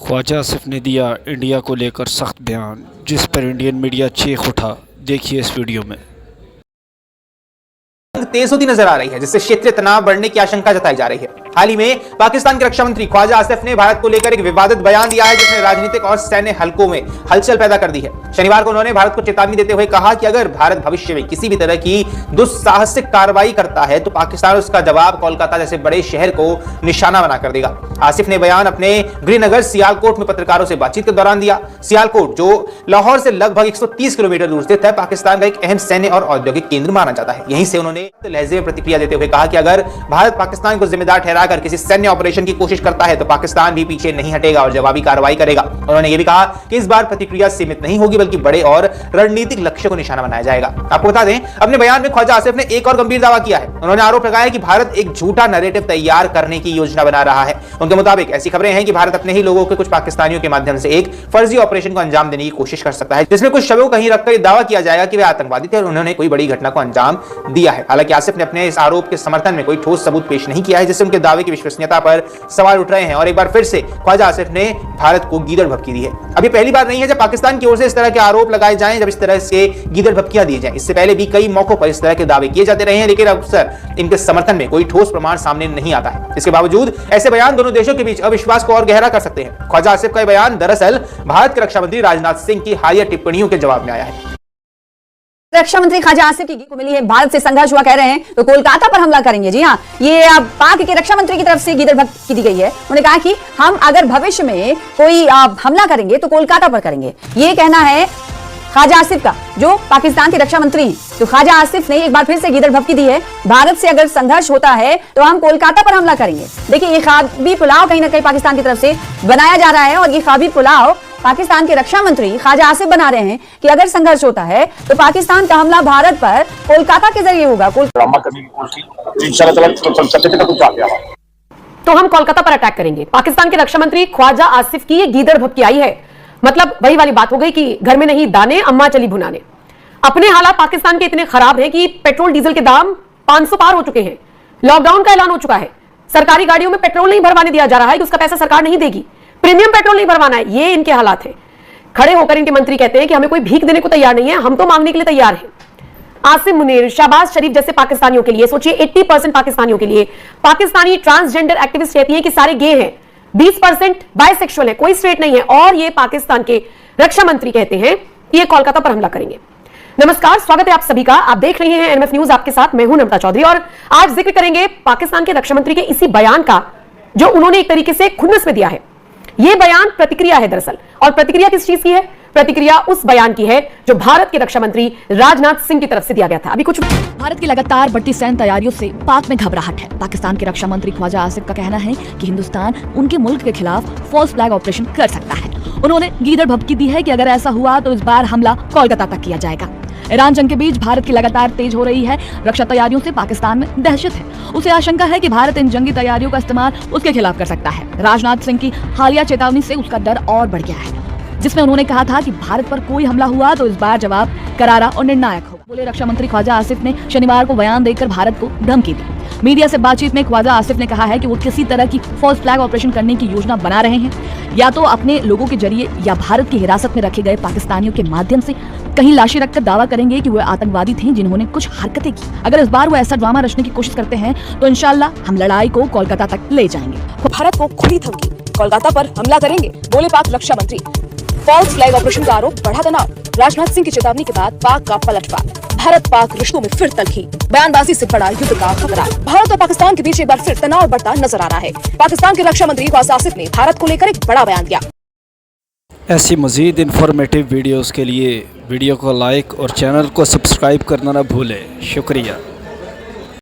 ख्वाजा आसिफ ने दिया इंडिया को लेकर सख्त बयान, जिस पर इंडियन मीडिया चीख उठा। देखिए इस वीडियो में। तेज होती नजर आ रही है, जिससे क्षेत्रीय तनाव बढ़ने की आशंका जताई जा रही है। हाल ही में पाकिस्तान के रक्षा मंत्री ख्वाजा आसिफ ने भारत को लेकर एक विवादित बयान दिया है, जिसने राजनीतिक और सैन्य हलकों में हलचल पैदा कर दी है। शनिवार को उन्होंने भारत को चेतावनी देते हुए कहा कि अगर भारत भविष्य में किसी भी तरह की दुस्साहसिक कार्रवाई करता है तो पाकिस्तान उसका जवाब कोलकाता जैसे बड़े शहर को निशाना बनाकर देगा। आसिफ ने बयान अपने गृहनगर सियालकोट में पत्रकारों से बातचीत के दौरान दिया। सियालकोट, जो लाहौर से लगभग 130 किलोमीटर दूर स्थित है, पाकिस्तान का एक अहम सैन्य और औद्योगिक केंद्र माना जाता है। यहीं से उन्होंने लहजे में प्रतिक्रिया देते हुए कहा कि अगर भारत पाकिस्तान को जिम्मेदार ठहराकर किसी सैन्य ऑपरेशन की कोशिश करता है तो पाकिस्तान भी पीछे नहीं हटेगा और जवाबी कार्रवाई करेगा। उन्होंने यह भी कहा कि इस बार प्रतिक्रिया सीमित नहीं होगी, बल्कि बड़े और रणनीतिक लक्ष्य को निशाना बनाया जाएगा। आपको बता दें, अपने बयान में ख्वाजा आसिफ ने एक और गंभीर दावा किया है। उन्होंने आरोप लगाया कि भारत एक झूठा नैरेटिव तैयार करने की योजना बना रहा है। उनके मुताबिक ऐसी खबरें हैं कि भारत अपने ही लोगों के कुछ पाकिस्तानियों के माध्यम से एक फर्जी ऑपरेशन को अंजाम देने की कोशिश कर सकता है, जिसमें कुछ शवों कहीं रखकर यह दावा किया जाएगा कि वे आतंकवादी थे और उन्होंने कोई बड़ी घटना को अंजाम दिया है। हालांकि आसिफ ने अपने इस आरोप के समर्थन में कोई ठोस सबूत पेश नहीं किया है, जिससे उनके दावे की विश्वसनीयता पर सवाल उठ रहे हैं। और एक बार फिर से ख्वाजा आसिफ ने भारत को गीदड़ भभकी दी है। अभी पहली बार नहीं है जब पाकिस्तान की ओर से इस तरह के आरोप लगाए जाएं, जब इस तरह से गीदड़ भभकियां दी जाएं। इससे पहले भी कई मौकों पर इस तरह के दावे किए जाते रहे हैं, लेकिन अक्सर इनके समर्थन में कोई ठोस प्रमाण सामने नहीं आता है। इसके बावजूद ऐसे बयान दोनों देशों के बीच अविश्वास को और गहरा कर सकते हैं। ख्वाजा आसिफ का बयान दरअसल भारत के रक्षा मंत्री राजनाथ सिंह की हालिया टिप्पणियों के जवाब में आया है। रक्षा मंत्री ख्वाजा आसिफ की को मिली है, भारत से संघर्ष हुआ कह रहे हैं तो कोलकाता पर हमला करेंगे। जी हाँ, ये पाक के रक्षा मंत्री की तरफ से गीदड़ भभकी दी गई है। उन्होंने कहा कि हम अगर भविष्य में कोई हमला करेंगे तो कोलकाता पर करेंगे। ये कहना है ख्वाजा आसिफ का, जो पाकिस्तान के रक्षा मंत्री हैं। तो ख्वाजा आसिफ ने एक बार फिर से गीदड़ भभकी दी है, भारत से अगर संघर्ष होता है तो हम कोलकाता पर हमला करेंगे। देखिए, ये ख्वाबी पुलाव कहीं ना कहीं पाकिस्तान की तरफ से बनाया जा रहा है और ये ख्वाबी पुलाव पाकिस्तान के रक्षा मंत्री ख्वाजा आसिफ बना रहे हैं कि अगर संघर्ष होता है तो पाकिस्तान का हमला भारत पर कोलकाता के जरिए होगा। तो हम कोलकाता पर अटैक करेंगे। पाकिस्तान के रक्षा मंत्री ख्वाजा आसिफ की ये गीदड़ भभकी आई है। मतलब वही वाली बात हो गई कि घर में नहीं दाने, अम्मा चली भुनाने। अपने हालात पाकिस्तान के इतने खराब हैं कि पेट्रोल डीजल के दाम 500 पार हो चुके हैं। लॉकडाउन का ऐलान हो चुका है। सरकारी गाड़ियों में पेट्रोल नहीं भरवाने दिया जा रहा है कि उसका पैसा सरकार नहीं देगी। प्रीमियम पेट्रोल नहीं भरवाना है। ये इनके हालात हैं। खड़े होकर इनके मंत्री कहते हैं कि हमें कोई भीख देने को तैयार नहीं है, हम तो मांगने के लिए तैयार हैं। आसिम मुनीर, शहबाज शरीफ जैसे पाकिस्तानियों के लिए, सोचिए 80% पाकिस्तानियों के लिए, पाकिस्तानी ट्रांसजेंडर एक्टिविस्ट कहती हैं कि सारे गे हैं, 20% बायसेक्सुअल है, कोई स्ट्रेट नहीं है। और ये पाकिस्तान के रक्षा मंत्री कहते हैं कि ये कोलकाता पर हमला करेंगे। नमस्कार, स्वागत है आप सभी का। आप देख रहे हैं एनएमएफ न्यूज, आपके साथ मैं हूं नम्रता चौधरी। और आज जिक्र करेंगे पाकिस्तान के रक्षा मंत्री के इसी बयान का, जो उन्होंने एक तरीके से खुन्नस में दिया है। यह बयान प्रतिक्रिया है दरअसल, और प्रतिक्रिया किस चीज की है? प्रतिक्रिया उस बयान की है जो भारत के रक्षा मंत्री राजनाथ सिंह की तरफ से दिया गया था। अभी कुछ भारत की लगातार बढ़ती सैन्य तैयारियों से पाक में घबराहट है। पाकिस्तान के रक्षा मंत्री ख्वाजा आसिफ का कहना है कि हिंदुस्तान उनके मुल्क के खिलाफ फॉल्स फ्लैग ऑपरेशन कर सकता है। उन्होंने गीदड़ भभकी दी है कि अगर ऐसा हुआ तो इस बार हमला कोलकाता तक किया जाएगा। ईरान जंग के बीच भारत की लगातार तेज हो रही है रक्षा तैयारियों से पाकिस्तान में दहशत है। उसे आशंका है कि भारत इन जंगी तैयारियों का इस्तेमाल उसके खिलाफ कर सकता है। राजनाथ सिंह की हालिया चेतावनी से उसका डर और बढ़ गया है, जिसमें उन्होंने कहा था कि भारत पर कोई हमला हुआ तो इस बार जवाब करारा और निर्णायक होगा। बोले रक्षा मंत्री ख्वाजा आसिफ ने शनिवार को बयान देकर भारत को धमकी दी। मीडिया से बातचीत में ख्वाजा आसिफ ने कहा है कि वो किसी तरह की फॉल्स फ्लैग ऑपरेशन करने की योजना बना रहे हैं, या तो अपने लोगों के जरिए या भारत की हिरासत में रखे गए पाकिस्तानियों के माध्यम से। कहीं लाशें रखकर दावा करेंगे कि वे आतंकवादी थे जिन्होंने कुछ हरकतें की। अगर इस बार वो ऐसा ड्रामा रचने की कोशिश करते हैं तो इंशाल्लाह हम लड़ाई को कोलकाता तक ले जाएंगे। भारत को खुली धमकी, कोलकाता पर हमला करेंगे, बोले पाक रक्षा मंत्री। फॉल्स फ्लैग ऑपरेशन का आरोप, बढ़ा तनाव। राजनाथ सिंह की चेतावनी के बाद पाक का पलटवार। भारत पाक रिश्तों में फिर तलखी, बयानबाजी से बड़ा युद्ध का खतरा। भारत और पाकिस्तान के बीच एक बार फिर तनाव बढ़ता नजर आ रहा है। पाकिस्तान के रक्षा मंत्री ख्वाजा आसिफ ने भारत को लेकर एक बड़ा बयान दिया। ऐसी मज़ीद इन्फॉर्मेटिव वीडियोस के लिए वीडियो को लाइक और चैनल को सब्सक्राइब करना ना भूलें। शुक्रिया।